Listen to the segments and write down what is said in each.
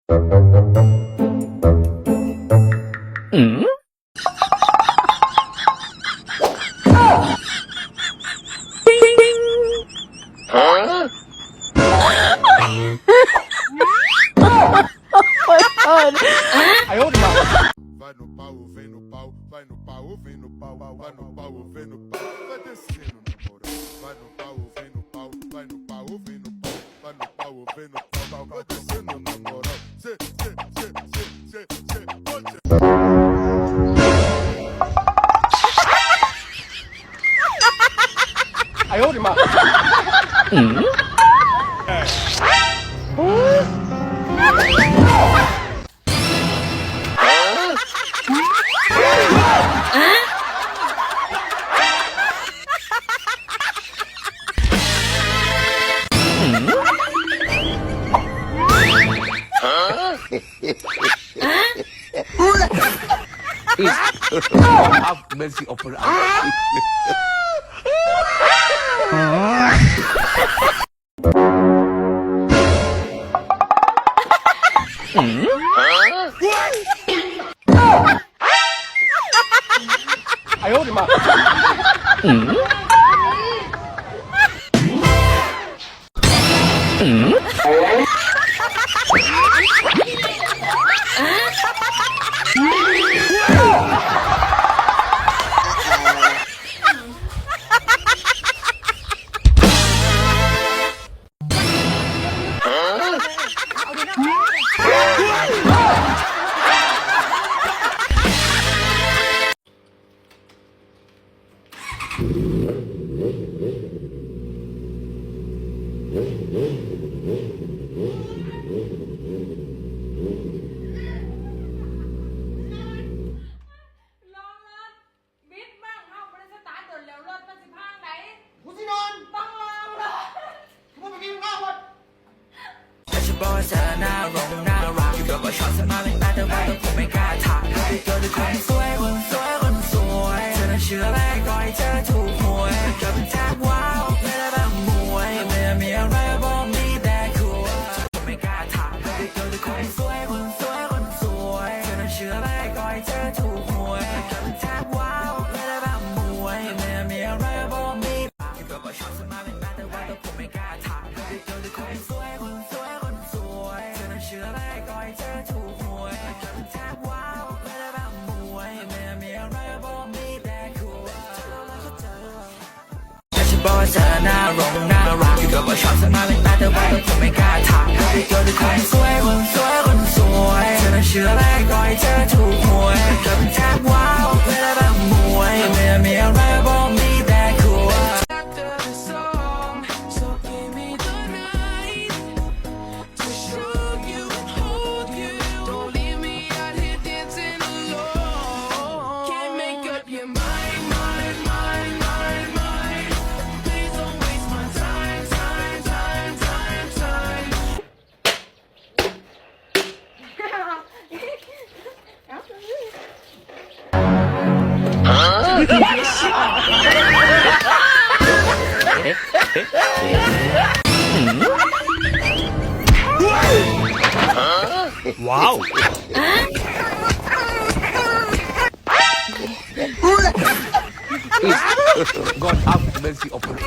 嗯。哎呦我的妈！Vai no pau, vem no pau, vai no pau, vem no pau, vai no pau, vem no pau, vai descendo na moral. Vai no pau, vem no pau, vai no pau, vem no pau, vai no pau, vem no pau, vai descendo na moral.哎呦我的妈！嗯。Have mercy upon us. 哎呦我的妈！嗯。嗯。บอสหน้ารงหน้ารักอยู่กับว่าชอบสมาเป็นตาแต่ว่าตัวผมไม่กล้าถามเกิดด้วยคนสวยคนสวยคนสวยเธอน่าเชื่อแรกก็ให้เธอถูกหวยเกิดเป็นแทบว้าวไม่ได้แบบมวยไม่มีอะไรบอกมีแต่ขัวผมไม่กล้าถามเกิดด้วยคนสวยคนสวยคนสวยเธอน่าเชื่อแรกก็ให้เธอถูกหวยเกิดเป็นแทบว้าวไม่ได้แบบมวยไม่มีอะไรบอกมีอยู่กับว่าชอบสมาเป็นตาแต่ว่าตัวผมไม่กล้าถามเกิดด้วยคนสวยคนสวยคนสวยเชื่อแรกก็ให้เธอถูกหวยเกิดเป็นแทบว้าวไม่ได้แบบมวยไม่มีอะไรบอกมีแต่ขัวแต่ฉันบอกว่าเธอหน้ารงหน้ารักอยู่กับว่าชอบสมาเป็นตาแต่ว่าตัวผมไม่กล้าถามเกิดด้วยคนสวยคนสวยคนสวยเธอน่าเชื่อแรกก็ให้เธอถูกหวยเกิดเป็นแทบว้าวไม่ได้แบบมวยไม่มีอะไรบอกมีแต่ขัวว้าว God have mercy upon us.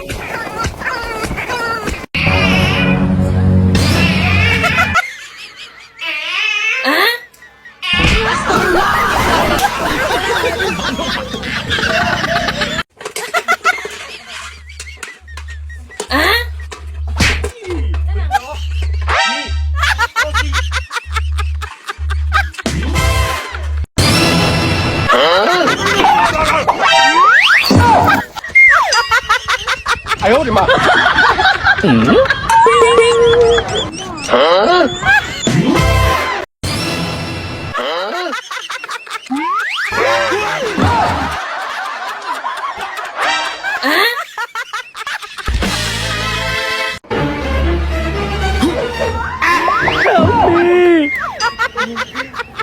哎呦我的妈！嗯。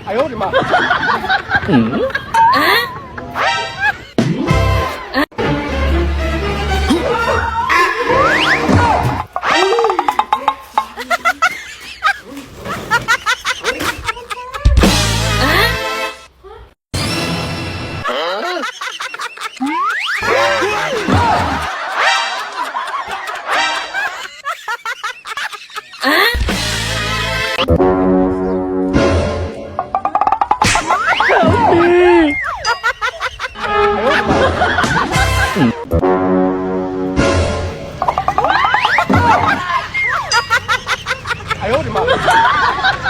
哎呦我的妈！嗯。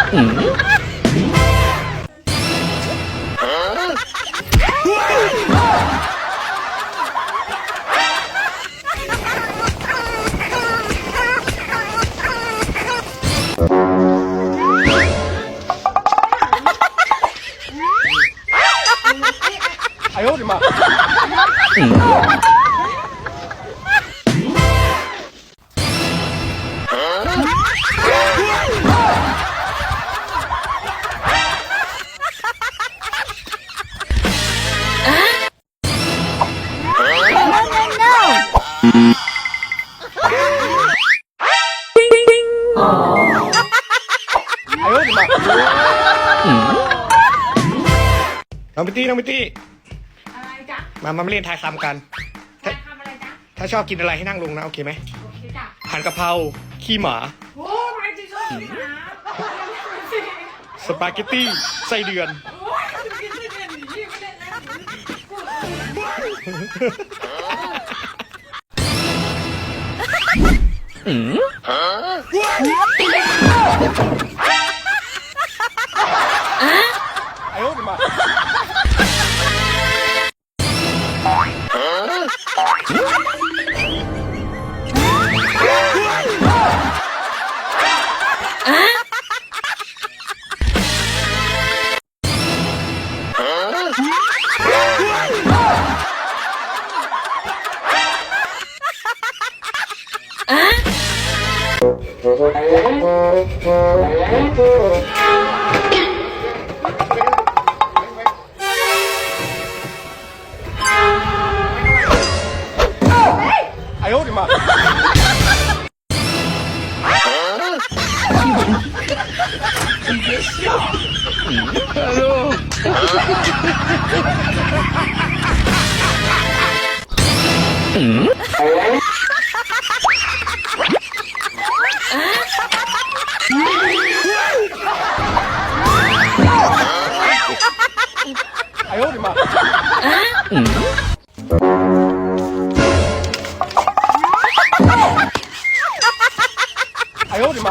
哎呦我的妈！哎呦我的妈！น้องพิตตี้น้องพิตตี้ อะไรจ๊ะ มาเล่นทายคำกัน จะทำอะไรจ๊ะ ถ้าชอบกินอะไรให้นั่งลงนะโอเคไหม โอเคจ้ะ ผัดกะเพราขี้หมา โอ้ยไม่จริงชอบนี่นะ สปาเกตตี้ไส้เดือน โอ้ยจะกินไม่ได้หนีไม่ได้แล้ว 哎呦我的妈！哎呦我的妈！你别笑！哎呦！哎呦我的妈！哎呦我的妈！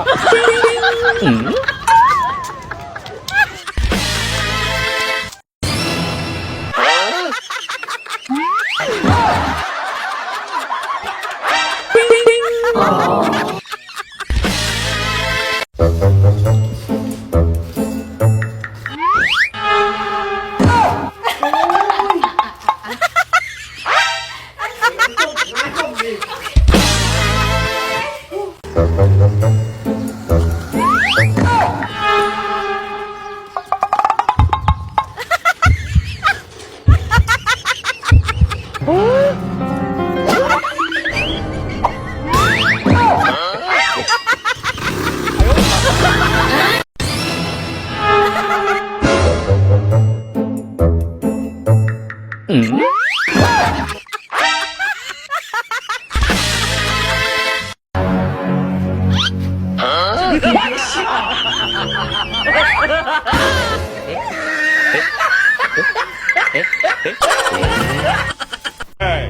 哎！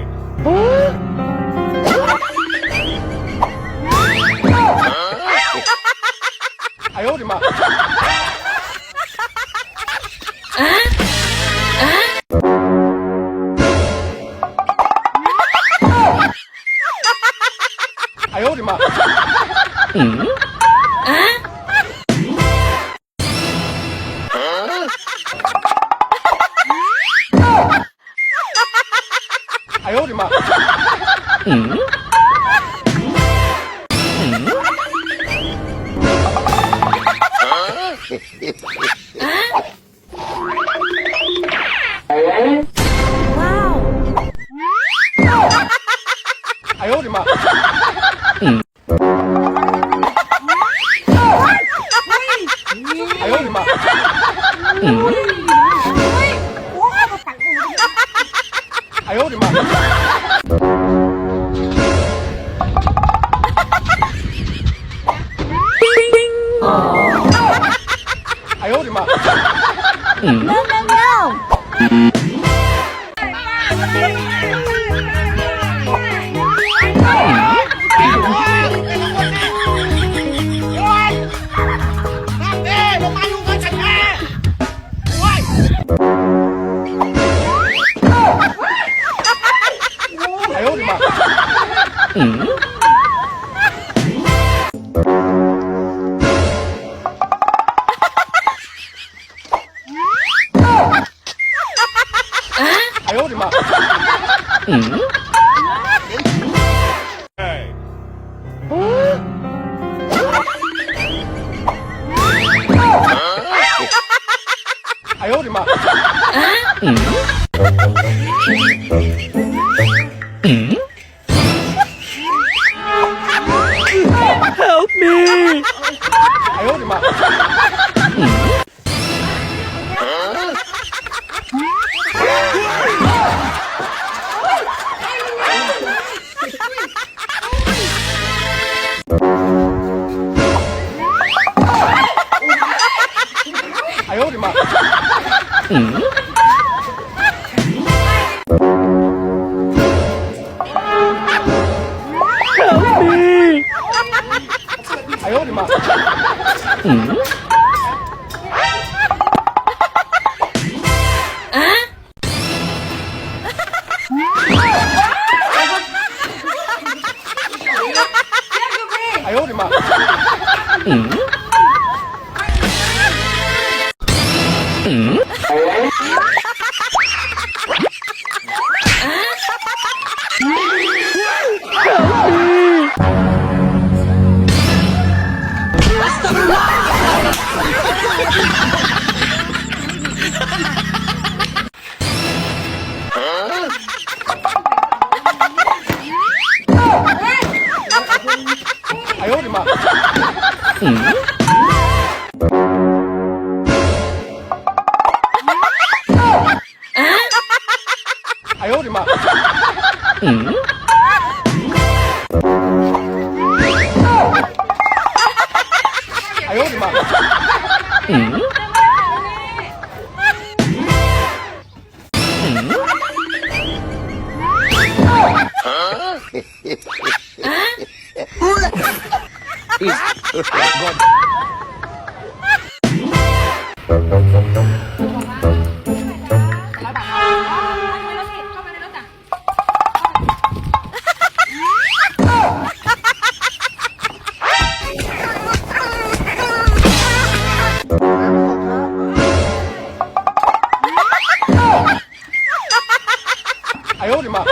哎呦我的妈！哎呦我的妈！哎呦我的妈！哎呦我的妈！哎呦我的妈！哎呦我的妈！哎呦我的妈！ No, no, no! 哎我妈用个整哎！哎呦我的妈！哎呦我的妈！哎呦我的妈！Help me！哎呦我的妈！哎呦我的妈！Help me！哎呦我的妈！哎呦我的妈！哎呦我的妈！哎呦我的妈！哎呦我的妈！哎呦我的妈！